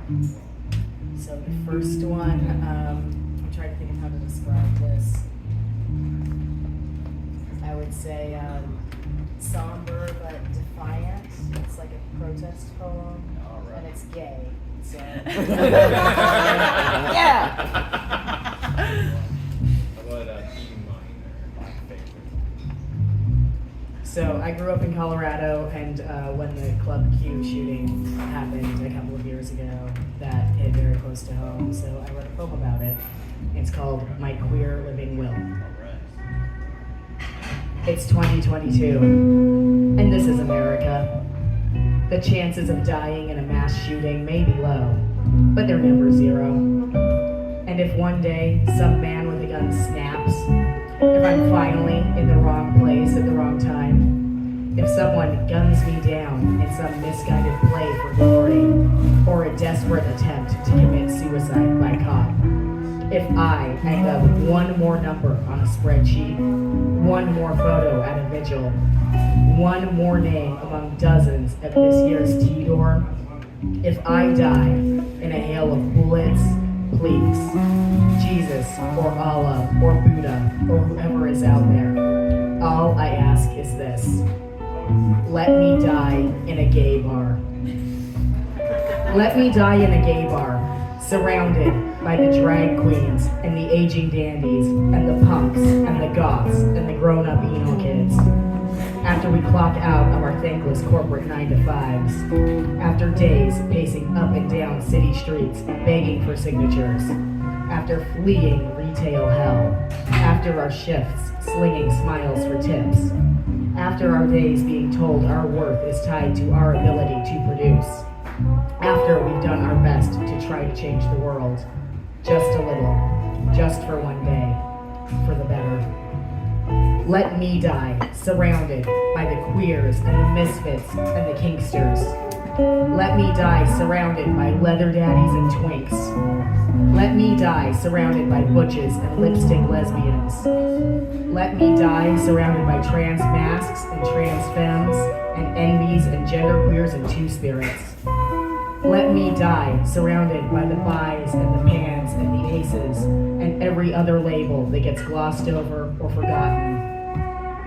So the first one, I'm trying to think of how to describe this. I would say somber but defiant. It's like a protest poem, and it's gay. So yeah. How about Eating Mine or My Favorite? So I grew up in Colorado, and when the Club Q shooting happened a couple of years ago, that hit very close to home. So I wrote a poem about it. It's called My Queer Living Will. It's 2022, and this is America. The chances of dying in a mass shooting may be low, but they're never zero. And if one day some man with a gun snaps, if I'm finally in the wrong place at the wrong time, if someone guns me down in some misguided play for glory, or a desperate attempt to commit suicide by cop, if I end up one more number on a spreadsheet, one more photo at a vigil, one more name among dozens at this year's T-Door, if I die in a hail of bullets, please, Jesus or Allah or Buddha or whoever is out there, all I ask is this: let me die in a gay bar. Let me die in a gay bar, surrounded by the drag queens and the aging dandies and the punks and the goths and the grown-up emo kids. After we clock out of our thankless corporate 9-to-5s, after days pacing up and down city streets begging for signatures, after fleeing retail hell, after our shifts slinging smiles for tips, after our days being told our worth is tied to our ability to produce, after we've done our best to try to change the world, just a little, just for one day, for the better. Let me die, surrounded by the queers and the misfits and the kinksters. Let me die, surrounded by leather daddies and twinks. Let me die, surrounded by butches and lipstick lesbians. Let me die, surrounded by trans masks and trans femmes and envies and genderqueers and two-spirits. Let me die, surrounded by the bis and the pans and the aces and every other label that gets glossed over or forgotten.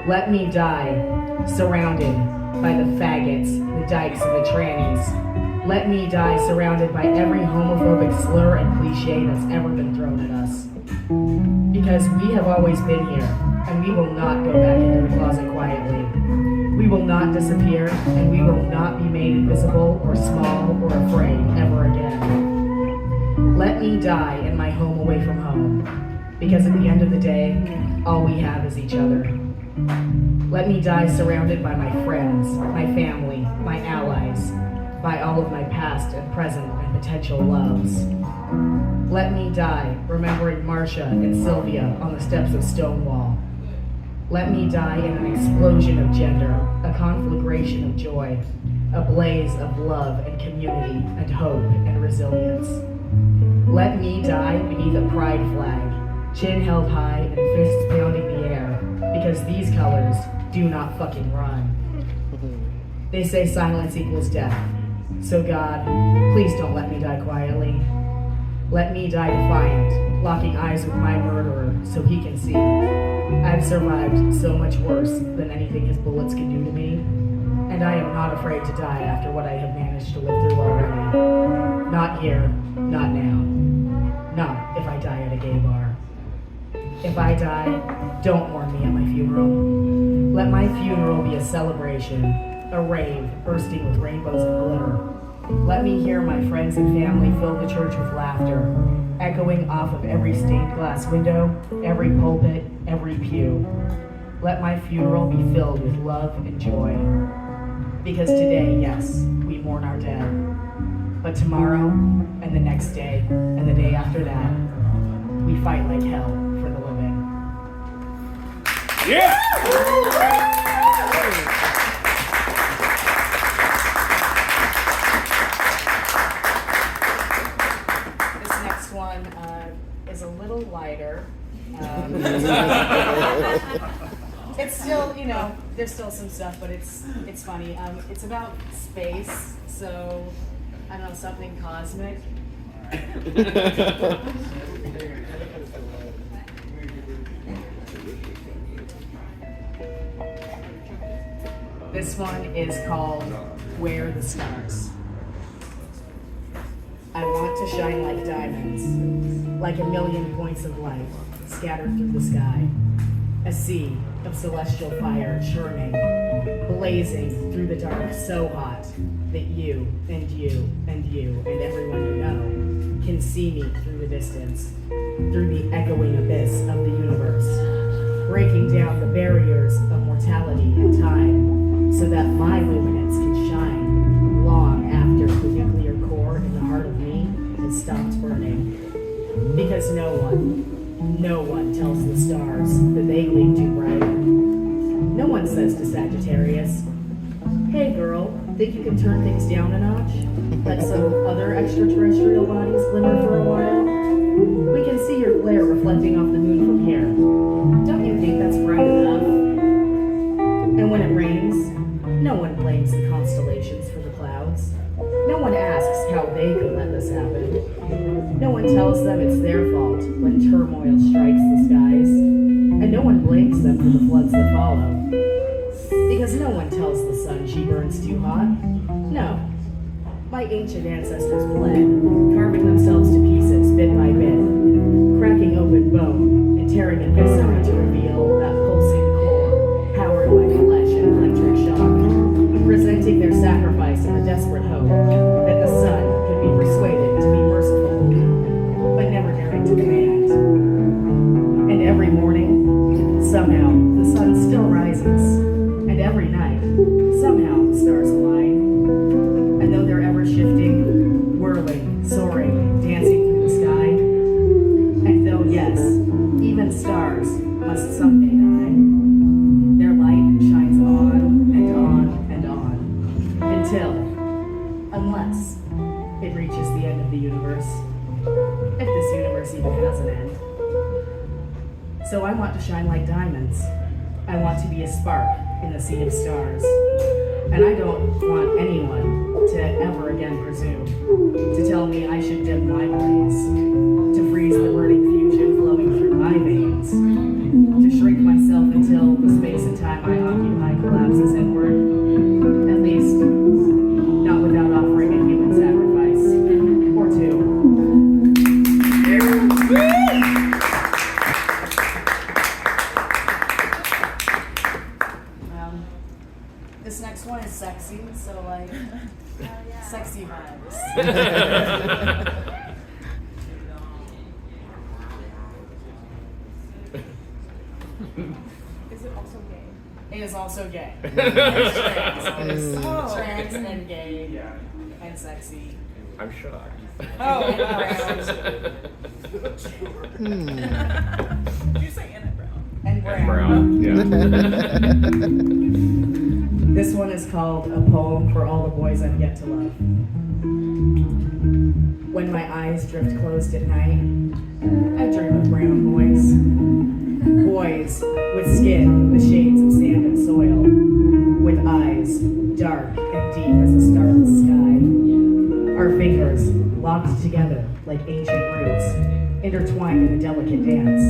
Let me die, surrounded by the faggots, the dykes, and the trannies. Let me die, surrounded by every homophobic slur and cliche that's ever been thrown at us. Because we have always been here, and we will not go back into the closet quietly. We will not disappear, and we will not be made invisible or small or afraid ever again. Let me die in my home away from home, because at the end of the day, all we have is each other. Let me die surrounded by my friends, my family, my allies, by all of my past and present and potential loves. Let me die remembering Marcia and Sylvia on the steps of Stonewall. Let me die in an explosion of gender, a conflagration of joy, a blaze of love and community and hope and resilience. Let me die beneath a pride flag, chin held high and fists pounding the air, because these colors do not fucking run. They say silence equals death. So God, please don't let me die quietly. Let me die defiant, locking eyes with my murderer so he can see. I've survived so much worse than anything his bullets can do to me, and I am not afraid to die after what I have managed to live through already. Not here, not now. Not if I die at a gay bar. If I die, don't mourn me at my funeral. Let my funeral be a celebration, a rave bursting with rainbows and glitter. Let me hear my friends and family fill the church with laughter, echoing off of every stained glass window, every pulpit, every pew. Let my funeral be filled with love and joy. Because today, yes, we mourn our dead. But tomorrow, and the next day, and the day after that, we fight like hell for the living. Yeah! This next one is a little lighter. It's still, there's still some stuff, but it's funny. It's about space, so I don't know, something cosmic. This one is called Where the Stars. I want to shine like diamonds, like a million points of light scattered through the sky. A sea of celestial fire churning, blazing through the dark so hot that you and you and you and everyone you know can see me through the distance, through the echoing abyss of the universe, breaking down the barriers of mortality and time so that my luminance can shine long after the nuclear core in the heart of me has stopped burning. Because no one tells the stars that they gleam too bright. No one says to Sagittarius, "Hey girl, think you can turn things down a notch? Let some other extraterrestrial bodies glimmer for a while? We can see your glare reflecting off the moon from here. Don't you think that's bright enough?" And when it rains, no one blames the constellations for the clouds. No one asks how they could let this happen. No one tells them it's their fault when turmoil strikes the skies. And no one blames them for the floods that follow. Because no one tells the sun she burns too hot. No. My ancient ancestors bled, carving themselves to pieces bit by bit, cracking open bone and tearing it viscera to reveal that pulsing core, powered by flesh and electric shock, presenting their sacrifice in the desperate hope that the sun could be persuaded to be merciful, but never daring to command. And every morning, somehow, the sun still rises, and every night, somehow the stars align. And though they're ever shifting, whirling, soaring, dancing through the sky, and though, yes, even stars must someday die, their light shines on and on and on, until, unless it reaches the end of the universe, if this universe even has an end. So I want to shine like diamonds. I want to be a spark in the sea of stars. And I don't want anyone to ever again presume to tell me I should dim my blaze, to freeze the burning fusion flowing through my veins, to shrink myself until the space and time I occupy collapses inward. At least, not without offering a human sacrifice or two. This next one is sexy, so like, sexy vibes. Is it also gay? It is also gay. Trans. It is trans and gay and sexy. I'm shocked. Oh, and brown. Did you say and brown? And brown. And brown, yeah. This one is called A Poem for All the Boys I've Yet to Love. When my eyes drift closed at night, I dream of brown boys. Boys with skin the shades of sand and soil, with eyes dark and deep as a starless sky. Our fingers locked together like ancient roots, intertwined in a delicate dance.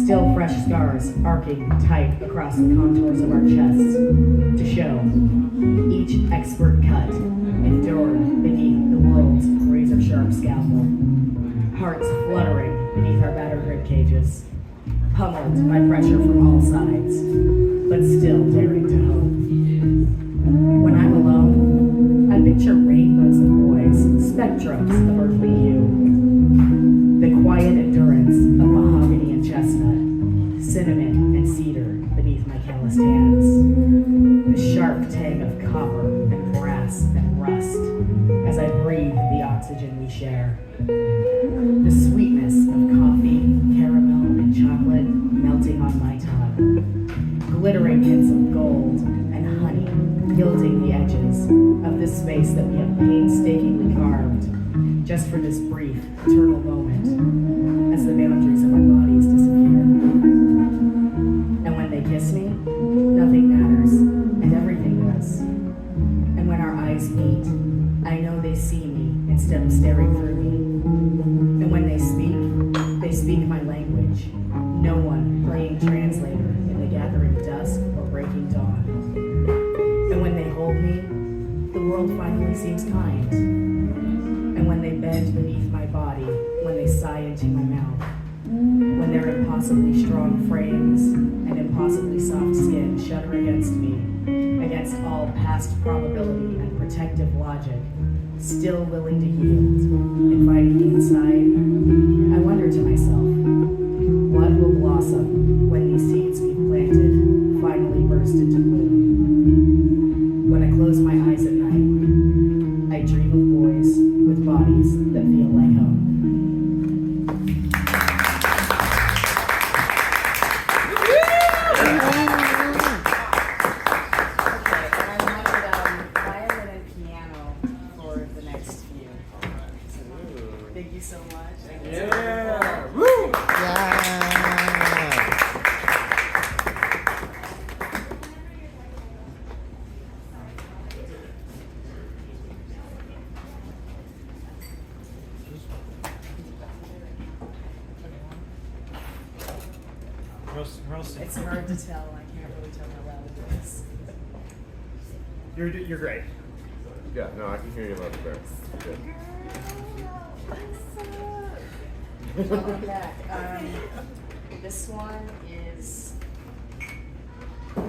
Still fresh scars arcing tight across the contours of our chests to show each expert cut endured beneath the world's razor-sharp scalpel. Hearts fluttering beneath our battered rib cages, pummeled by pressure from all sides, but still daring to hope. When I'm alone, I picture rainbows of boys, spectrums of earthly hue. The quiet endurance of mahogany and chestnut, cinnamon and cedar beneath my calloused hands. The sharp tang of copper and brass and rust as I breathe the oxygen we share. The sweetness of coffee, caramel, and chocolate melting on my tongue. Glittering hints of gold and honey gilding the edges of this space that we have painstakingly carved just for this brief, eternal moment as the boundaries of our bodies disappear. And when they kiss me, nothing matters and everything does. And when our eyes meet, I know they shattering through me. And when they speak my language. No one playing translator in the gathering dusk or breaking dawn. And when they hold me, the world finally seems kind. And when they bend beneath my body, when they sigh into my mouth, when their impossibly strong frames and impossibly soft skin shudder against me, against all past probability and protective logic, still willing to yield and fighting me inside, I wonder to myself, what will blossom when these seeds we've planted finally burst into bloom? When I close my eyes at night, I dream of boys with bodies that feel like home. Thank you so much. Yeah. Woo! Yeah. Roasting. It's hard to tell. I can't really tell how loud it is. You're great. Yeah, no, I can hear you loud and clear. Good. Welcome back. This one is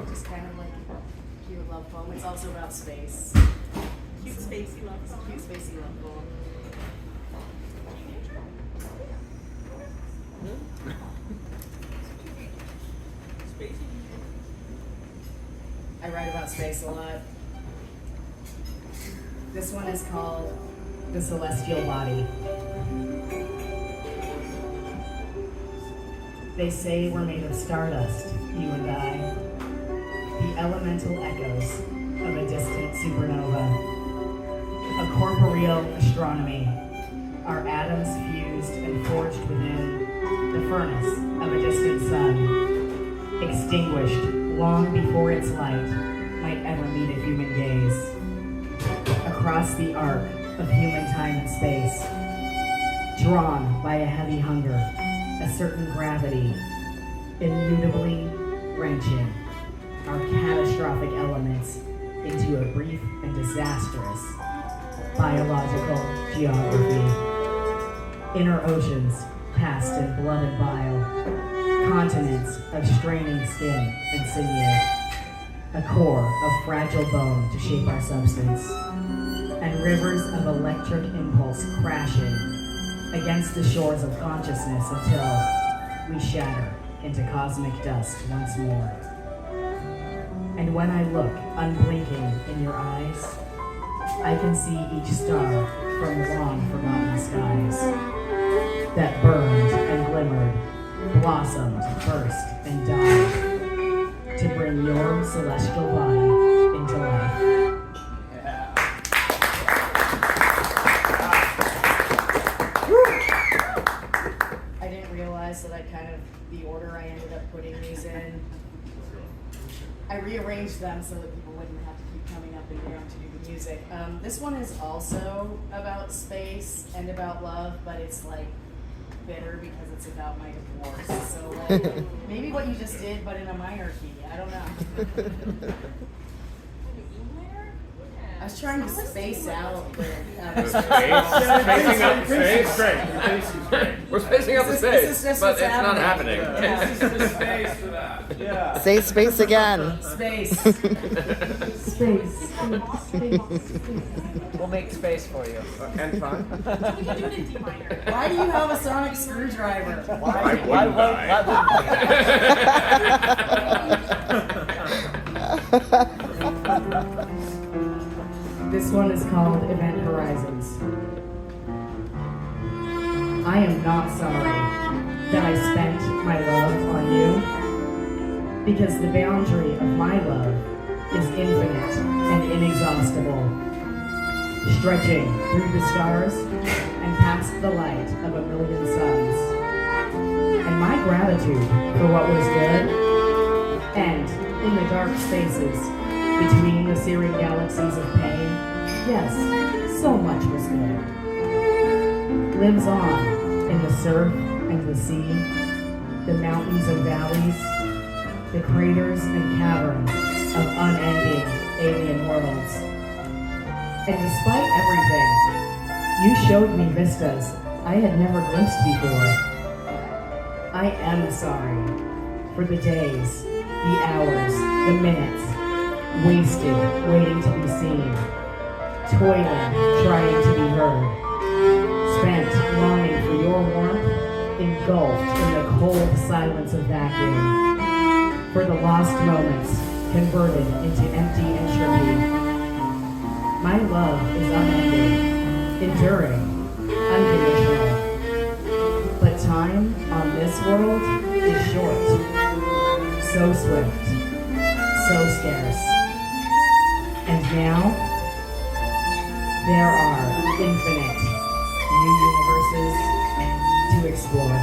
just kind of like a cute love poem. It's also about space. Cute spacey love song. Cute spacey love poem. I write about space a lot. This one is called The Celestial Body. They say we're made of stardust, you and I. The elemental echoes of a distant supernova. A corporeal astronomy. Our atoms fused and forged within the furnace of a distant sun. Extinguished long before its light might ever meet a human gaze. Across the arc of human time and space. Drawn by a heavy hunger. A certain gravity, immutably wrenching our catastrophic elements into a brief and disastrous biological geography. Inner oceans passed in blood and bile, continents of straining skin and sinew, a core of fragile bone to shape our substance, and rivers of electric impulse crashing against the shores of consciousness until we shatter into cosmic dust once more. And when I look unblinking in your eyes, I can see each star from long forgotten skies that burned and glimmered, blossomed, burst, and died to bring your celestial body into life. That I kind of, the order I ended up putting these in, I rearranged them so that people wouldn't have to keep coming up and down to do the music. This one is also about space and about love, but it's like bitter because it's about my divorce. So like, maybe what you just did, but in a minor key. I don't know. I was trying to space out the Spacing out the space? Great. We're spacing out the space, but it's not happening. Space for that. Yeah. Say space again. Space. We'll make space for you. And fun. We can do it in D minor. Why do you have a sonic screwdriver? Why wouldn't I? This one is called Event Horizons. I am not sorry that I spent my love on you, because the boundary of my love is infinite and inexhaustible, stretching through the stars and past the light of a million suns. And my gratitude for what was good, and in the dark spaces between the searing galaxies of pain, yes, so much was good. lives on in the surf and the sea, the mountains and valleys, the craters and caverns of unending alien worlds. And despite everything, you showed me vistas I had never glimpsed before. I am sorry for the days, the hours, the minutes, wasted waiting to be seen, toiling, trying to be heard, spent longing for your warmth, engulfed in the cold silence of vacuum, for the lost moments converted into empty entropy. My love is unending, enduring, unconditional. But time on this world is short, so swift, so scarce. And now, there are infinite new universes to explore.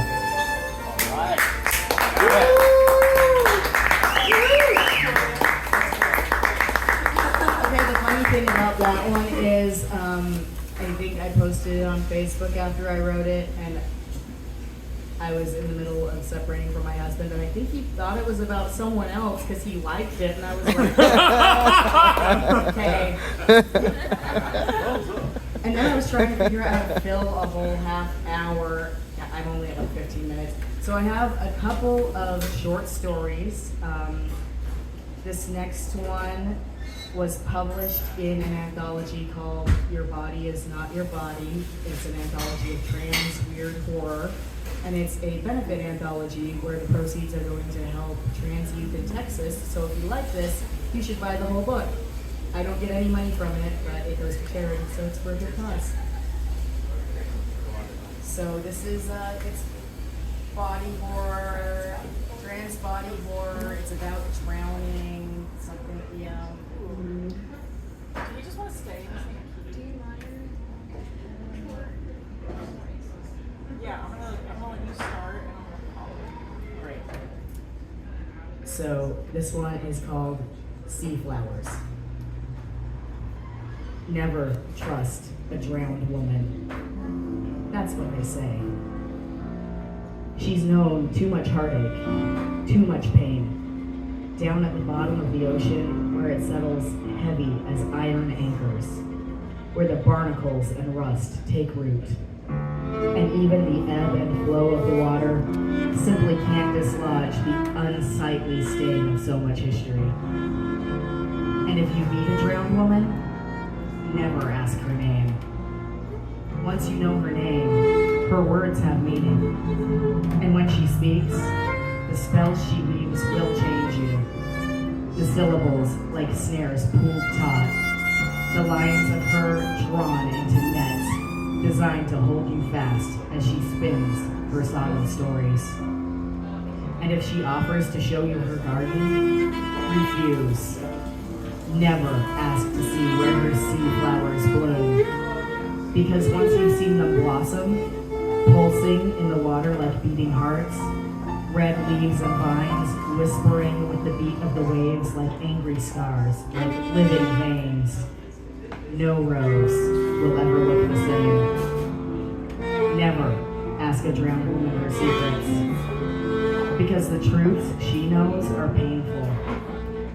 Okay, the funny thing about that one is, I think I posted it on Facebook after I wrote it, and I was in the middle of separating from my husband, and I think he thought it was about someone else because he liked it, and I was like, okay. And then I was trying to figure out how to fill a whole half hour. I'm only at like 15 minutes. So I have a couple of short stories. This next one was published in an anthology called Your Body Is Not Your Body. It's an anthology of trans weird horror. And it's a benefit anthology where the proceeds are going to help trans youth in Texas. So if you like this, you should buy the whole book. I don't get any money from it, but it goes to charity, so it's for a good cause. So this is, it's body horror, trans body horror. It's about drowning, something, yeah. Do you just want to stay in the same key? Yeah, I'm gonna let you start and I'm gonna follow. Great. So this one is called Sea Flowers. Never trust a drowned woman. That's what they say. She's known too much heartache, too much pain. Down at the bottom of the ocean, where it settles heavy as iron anchors, where the barnacles and rust take root. And even the ebb and flow of the water simply can't dislodge the unsightly stain of so much history. And if you meet a drowned woman, never ask her name. Once you know her name, her words have meaning. And when she speaks, the spells she weaves will change you. The syllables like snares pulled taut. The lines of her drawn into nets designed to hold you fast as she spins her solemn stories. And if she offers to show you her garden, refuse. Never ask to see where her sea flowers bloom. Because once you've seen them blossom, pulsing in the water like beating hearts, red leaves and vines whispering with the beat of the waves like angry scars, like living veins, no rose will ever look the same. Never ask a drowned woman her secrets. Because the truths she knows are painful.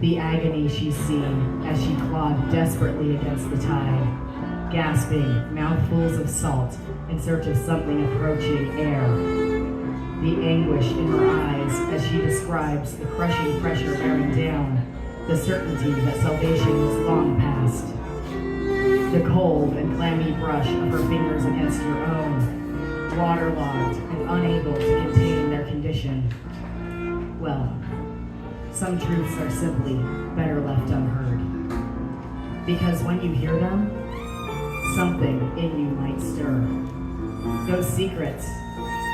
The agony she's seen as she clawed desperately against the tide, gasping mouthfuls of salt in search of something approaching air. The anguish in her eyes as she describes the crushing pressure bearing down, the certainty that salvation is long past. The cold and clammy brush of her fingers against your own, waterlogged and unable to contain their condition. Well, some truths are simply better left unheard. Because when you hear them, something in you might stir. Those secrets,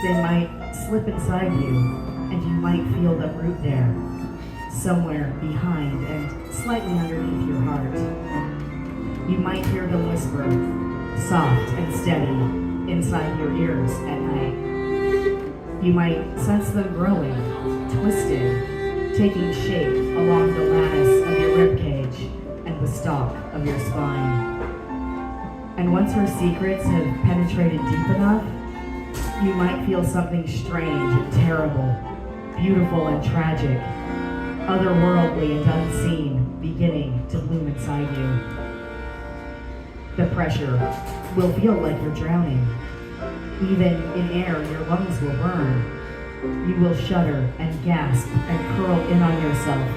they might slip inside you, and you might feel them root there, somewhere behind and slightly underneath your heart. You might hear them whisper, soft and steady, inside your ears at night. You might sense them growing, twisting, taking shape along the lattice of your ribcage and the stalk of your spine. And once her secrets have penetrated deep enough, you might feel something strange and terrible, beautiful and tragic, otherworldly and unseen beginning to bloom inside you. The pressure will feel like you're drowning. Even in air, your lungs will burn. You will shudder and gasp and curl in on yourself,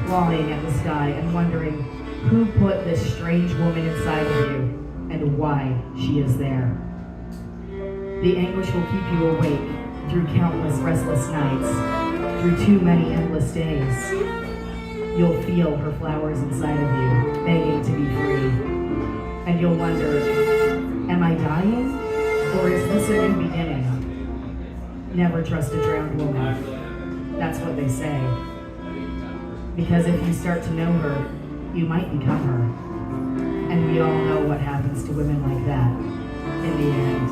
clawing at the sky and wondering who put this strange woman inside of you and why she is there. The anguish will keep you awake through countless restless nights, through too many endless days. You'll feel her flowers inside of you, begging to be free. And you'll wonder, am I dying? Or is this a new beginning? Never trust a drowned woman. That's what they say. Because if you start to know her, you might become her. And we all know what happens to women like that in the end.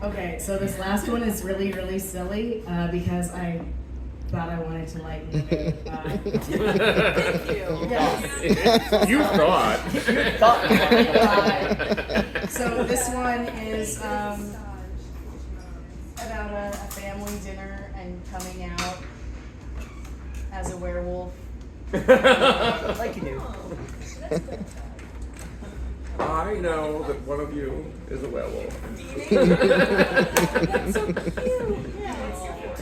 Okay, so this last one is really, really silly because I thought I wanted to lighten the mood. Thank you. Yes. You thought. So this one is about a family dinner and coming out as a werewolf. Like you do. I know that one of you is a werewolf. That's so cute.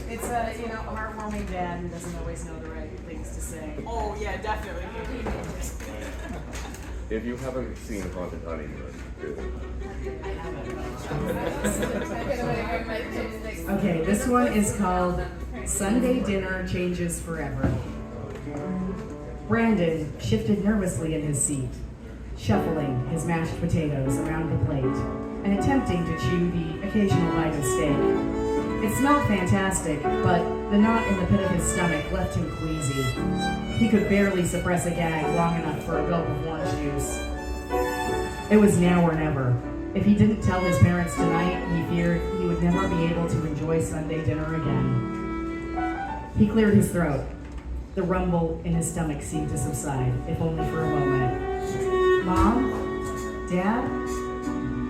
It's a heartwarming dad who doesn't always know the right things to say. Oh yeah, definitely. If you haven't seen Haunted Honeymoon, Okay, this one is called Sunday Dinner Changes Forever. Brandon shifted nervously in his seat, shuffling his mashed potatoes around the plate and attempting to chew the occasional bite of steak. It smelled fantastic, but the knot in the pit of his stomach left him queasy. He could barely suppress a gag long enough for a gulp of orange juice. It was now or never. If he didn't tell his parents tonight, he feared he would never be able to enjoy Sunday dinner again. He cleared his throat. The rumble in his stomach seemed to subside, if only for a moment. Mom? Dad?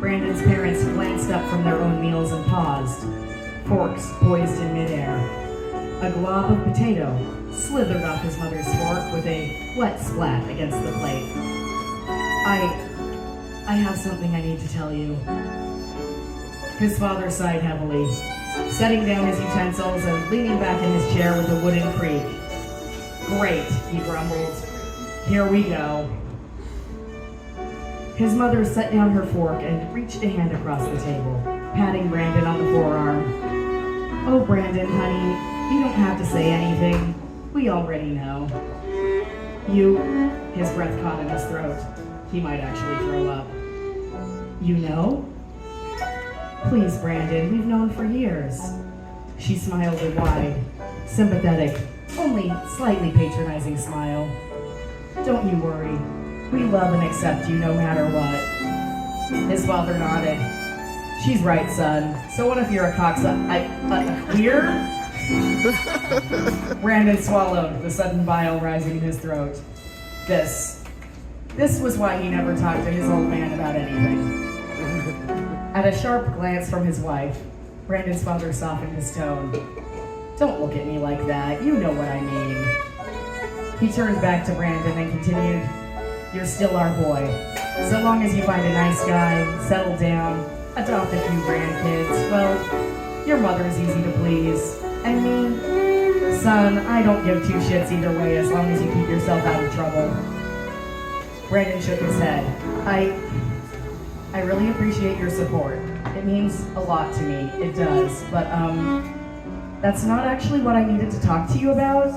Brandon's parents glanced up from their own meals and paused, forks poised in midair. A glob of potato slithered off his mother's fork with a wet splat against the plate. I have something I need to tell you. His father sighed heavily, setting down his utensils and leaning back in his chair with a wooden creak. Great, he grumbled. Here we go. His mother set down her fork and reached a hand across the table, patting Brandon on the forearm. Oh, Brandon, honey, you don't have to say anything. We already know. His breath caught in his throat. He might actually throw up. You know? Please, Brandon, we've known for years. She smiled a wide, sympathetic, only slightly patronizing smile. Don't you worry. We love and accept you no matter what. His father nodded. She's right, son. So what if you're a queer? Brandon swallowed, the sudden bile rising in his throat. This was why he never talked to his old man about anything. At a sharp glance from his wife, Brandon's father softened his tone. Don't look at me like that. You know what I mean. He turned back to Brandon and continued, you're still our boy. So long as you find a nice guy, settle down, adopt a few grandkids, well, your mother's easy to please. And me? Son, I don't give two shits either way as long as you keep yourself out of trouble. Brandon shook his head. I really appreciate your support. It means a lot to me. It does. But, that's not actually what I needed to talk to you about.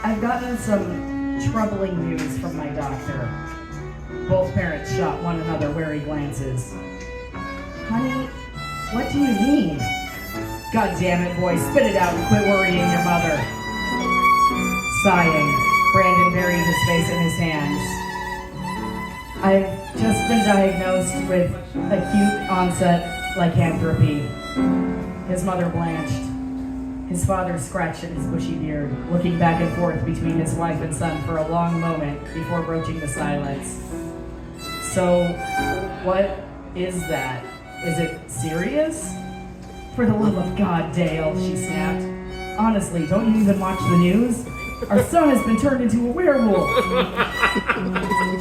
I've gotten some troubling news from my doctor. Both parents shot one another wary glances. Honey, what do you mean? God damn it, boy, spit it out and quit worrying your mother. Sighing, Brandon buried his face in his hands. I've just been diagnosed with acute onset lycanthropy. His mother blanched. His father scratched at his bushy beard, looking back and forth between his wife and son for a long moment before broaching the silence. So, what is that? Is it serious? For the love of God, Dale, she snapped. Honestly, don't you even watch the news? Our son has been turned into a werewolf.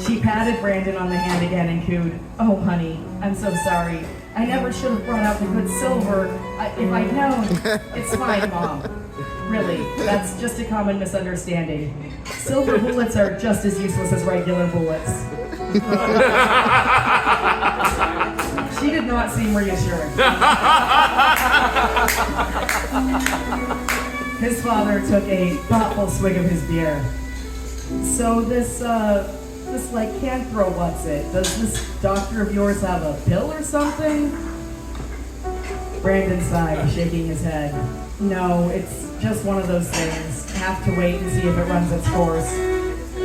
She patted Brandon on the hand again and cooed, "Oh, honey, I'm so sorry. I never should have brought out the good silver. If I'd known." "It's fine, Mom. Really, that's just a common misunderstanding. Silver bullets are just as useless as regular bullets." She did not seem reassured. His father took a thoughtful swig of his beer. "So this can't throw what's it? Does this doctor of yours have a pill or something?" Brandon sighed, shaking his head. "No, it's just one of those things. Have to wait and see if it runs its course.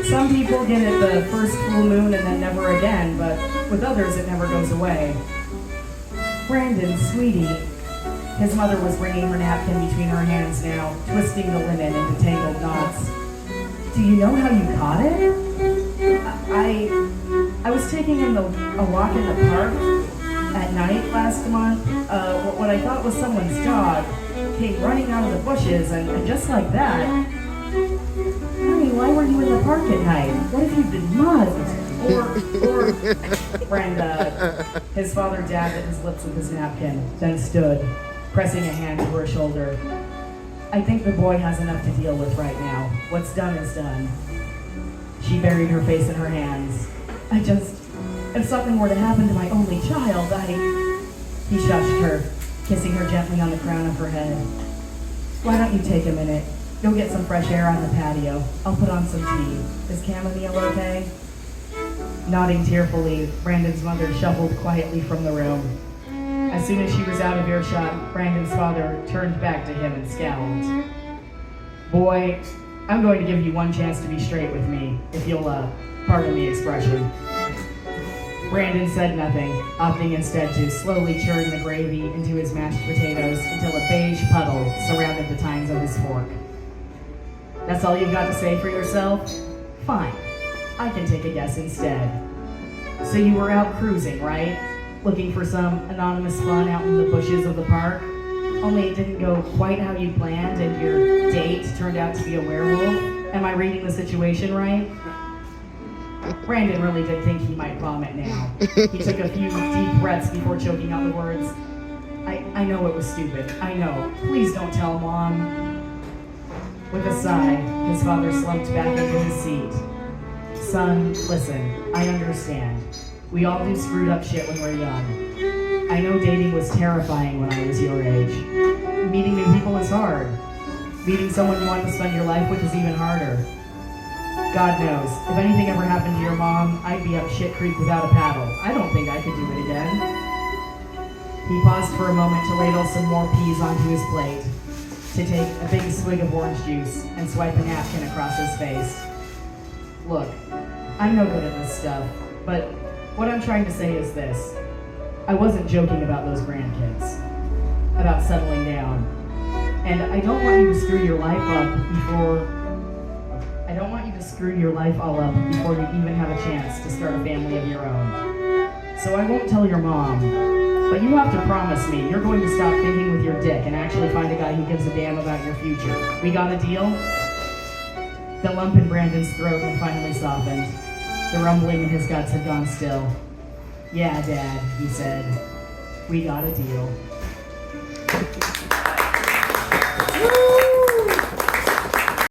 Some people get it the first full moon and then never again, but with others it never goes away." "Brandon, sweetie." His mother was wringing her napkin between her hands now, twisting the linen into tangled knots. "Do you know how you caught it?" I was taking him a walk in the park at night last month. What I thought was someone's dog came running out of the bushes, and just like that." "Honey, why were you in the park at night? What if you'd been mugged? Or Brenda." His father dabbed at his lips with his napkin, then stood, pressing a hand to her shoulder. "I think the boy has enough to deal with right now. What's done is done." She buried her face in her hands. If something were to happen to my only child, He shushed her, kissing her gently on the crown of her head. "Why don't you take a minute? You'll get some fresh air on the patio. I'll put on some tea. Is chamomile okay?" Nodding tearfully, Brandon's mother shuffled quietly from the room. As soon as she was out of earshot, Brandon's father turned back to him and scowled. "Boy, I'm going to give you one chance to be straight with me, if you'll, pardon the expression." Brandon said nothing, opting instead to slowly churn the gravy into his mashed potatoes until a beige puddle surrounded the tines of his fork. "That's all you've got to say for yourself? Fine. I can take a guess instead. So you were out cruising, right? Looking for some anonymous fun out in the bushes of the park? Only it didn't go quite how you planned and your date turned out to be a werewolf? Am I reading the situation right?" Brandon really did think he might vomit now. He took a few deep breaths before choking out the words. I know it was stupid. I know. Please don't tell Mom." With a sigh, his father slumped back into his seat. "Son, listen, I understand. We all do screwed up shit when we're young. I know dating was terrifying when I was your age. Meeting new people is hard. Meeting someone you want to spend your life with is even harder. God knows, if anything ever happened to your mom, I'd be up shit creek without a paddle. I don't think I could do it again." He paused for a moment to ladle some more peas onto his plate, to take a big swig of orange juice and swipe a napkin across his face. "Look, I'm no good at this stuff, but what I'm trying to say is this. I wasn't joking about those grandkids, about settling down. And I don't want you to screw your life all up before you even have a chance to start a family of your own. So I won't tell your mom, but you have to promise me you're going to stop thinking with your dick and actually find a guy who gives a damn about your future. We got a deal?" The lump in Brandon's throat had finally softened. The rumbling in his guts had gone still. "Yeah, Dad," he said. "We got a deal." Woo!